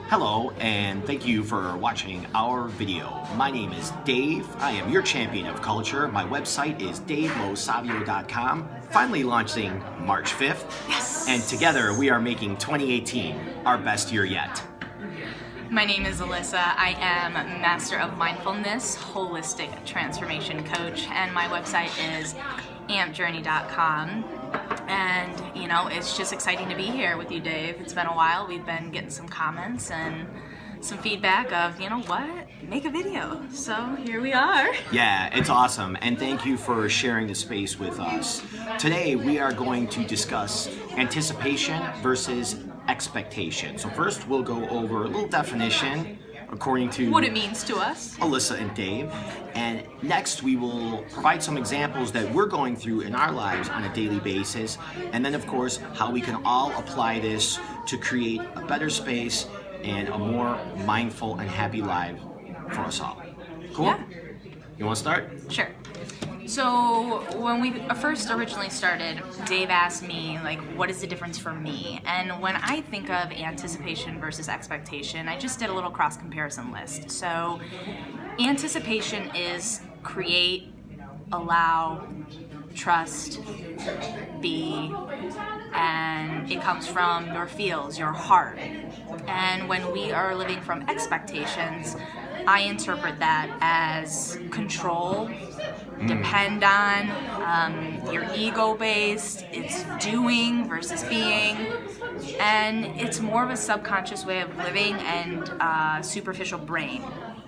Hello, and thank you for watching our video. My name is Dave. I am your champion of culture. My website is LoSavio.com. Finally launching March 5th. Yes! And together we are making 2018 our best year yet. My name is Alyssa. I am Master of Mindfulness, Holistic Transformation Coach, and my website is ampjourney.com. And, it's just exciting to be here with you, Dave. It's been a while. We've been getting some comments and some feedback of, make a video. So here we are. Yeah, it's awesome. And thank you for sharing the space with us. Today we are going to discuss anticipation versus expectation. So first we'll go over a little definition according to what it means to us, Alyssa and Dave. And next we will provide some examples that we're going through in our lives on a daily basis. And then of course how we can all apply this to create a better space and a more mindful and happy life for us all. Cool? Yeah. You want to start? Sure. So when we first originally started, Dave asked me, what is the difference for me? And when I think of anticipation versus expectation, I just did a little cross-comparison list. So anticipation is create, allow, trust, be, and it comes from your feels, your heart. And when we are living from expectations, I interpret that as control, depend on, you're ego-based, it's doing versus being, and it's more of a subconscious way of living and superficial brain.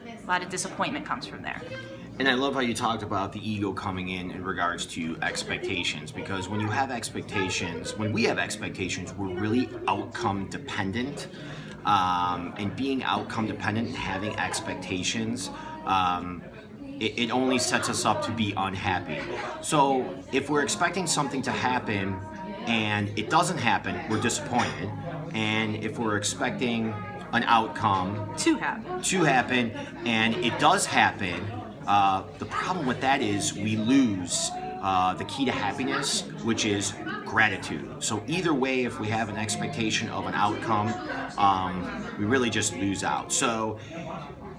A lot of disappointment comes from there. And I love how you talked about the ego coming in regards to expectations, because when we have expectations, we're really outcome dependent. And being outcome dependent and having expectations, it only sets us up to be unhappy. So if we're expecting something to happen and it doesn't happen, we're disappointed. And if we're expecting an outcome to happen and it does happen, the problem with that is we lose the key to happiness, which is gratitude. So either way, if we have an expectation of an outcome, we really just lose out. So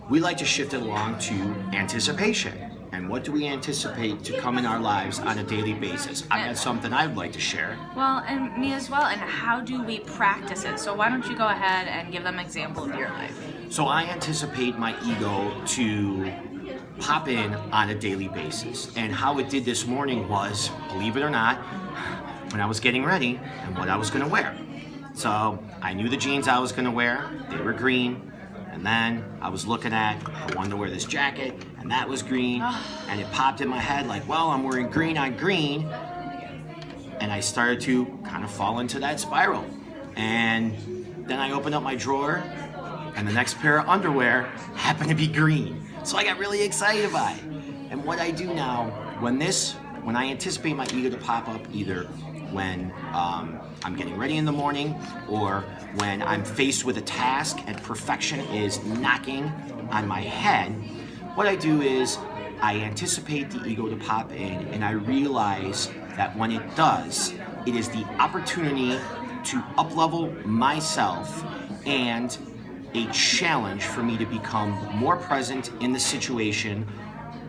we like to shift it along to anticipation. And what do we anticipate to come in our lives on a daily basis? I got something I'd like to share. Well, and me as well. And how do we practice it? So why don't you go ahead and give them an example of your life? So I anticipate my ego to pop in on a daily basis. And how it did this morning was, believe it or not, when I was getting ready and what I was going to wear. So I knew the jeans I was going to wear. They were green. And then I was looking at, I wanted to wear this jacket, and that was green. And it popped in my head I'm wearing green on green. And I started to kind of fall into that spiral. And then I opened up my drawer, and the next pair of underwear happened to be green. So I got really excited by it. And what I do now, when I anticipate my ego to pop up, either when I'm getting ready in the morning or when I'm faced with a task and perfection is knocking on my head, what I do is I anticipate the ego to pop in, and I realize that when it does, it is the opportunity to up-level myself and a challenge for me to become more present in the situation,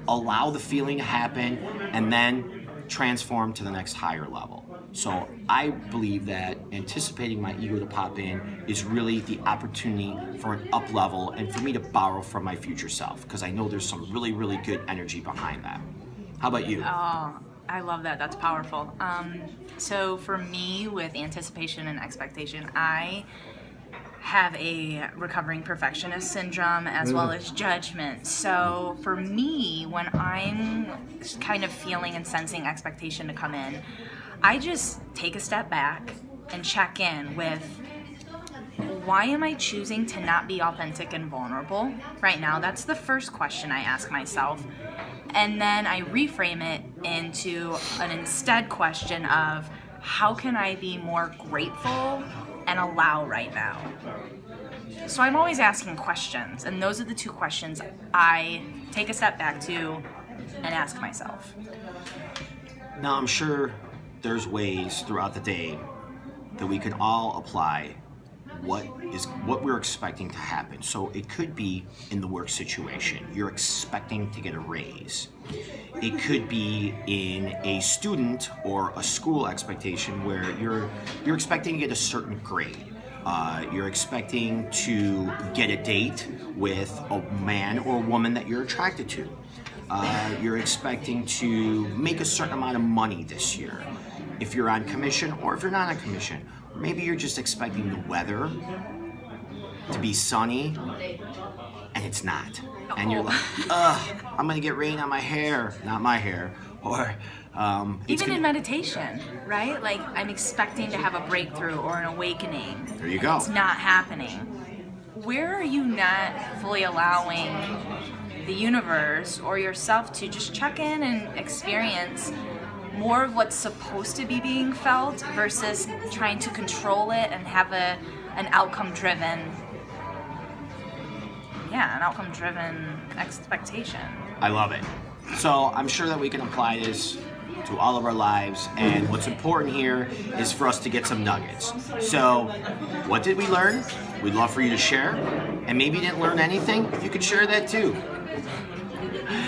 allow the feeling to happen, and then transform to the next higher level. So I believe that anticipating my ego to pop in is really the opportunity for an up level and for me to borrow from my future self, because I know there's some really, really good energy behind that. How about you? Oh, I love that. That's powerful. So for me, with anticipation and expectation, I have a recovering perfectionist syndrome as well as judgment. So for me, when I'm kind of feeling and sensing expectation to come in, I just take a step back and check in with, why am I choosing to not be authentic and vulnerable right now? That's the first question I ask myself. And then I reframe it into an instead question of, how can I be more grateful and allow right now? So I'm always asking questions, and those are the two questions I take a step back to and ask myself. Now, I'm sure there's ways throughout the day that we can all apply what we're expecting to happen. So it could be in the work situation. You're expecting to get a raise. It could be in a student or a school expectation where you're expecting to get a certain grade. You're expecting to get a date with a man or a woman that you're attracted to. You're expecting to make a certain amount of money this year. If you're on commission or if you're not on commission. Maybe you're just expecting the weather to be sunny and it's not. And you're like, I'm gonna get rain on my hair, not my hair. Or even in meditation, right? Like I'm expecting to have a breakthrough or an awakening. There you go. It's not happening. Where are you not fully allowing the universe or yourself to just check in and experience more of what's supposed to be being felt versus trying to control it and have an outcome-driven expectation? I love it. So I'm sure that we can apply this to all of our lives, and what's important here is for us to get some nuggets. So what did we learn? We'd love for you to share, and maybe you didn't learn anything, you could share that too.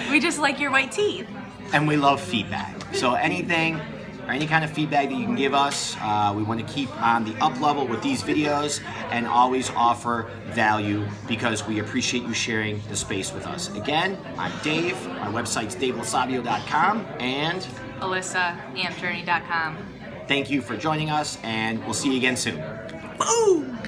We just like your white teeth. And we love feedback. So anything or any kind of feedback that you can give us, we want to keep on the up level with these videos and always offer value because we appreciate you sharing the space with us. Again, I'm Dave. My website's LoSavio.com and Alyssa, amjourney.com. Thank you for joining us, and we'll see you again soon. Boom!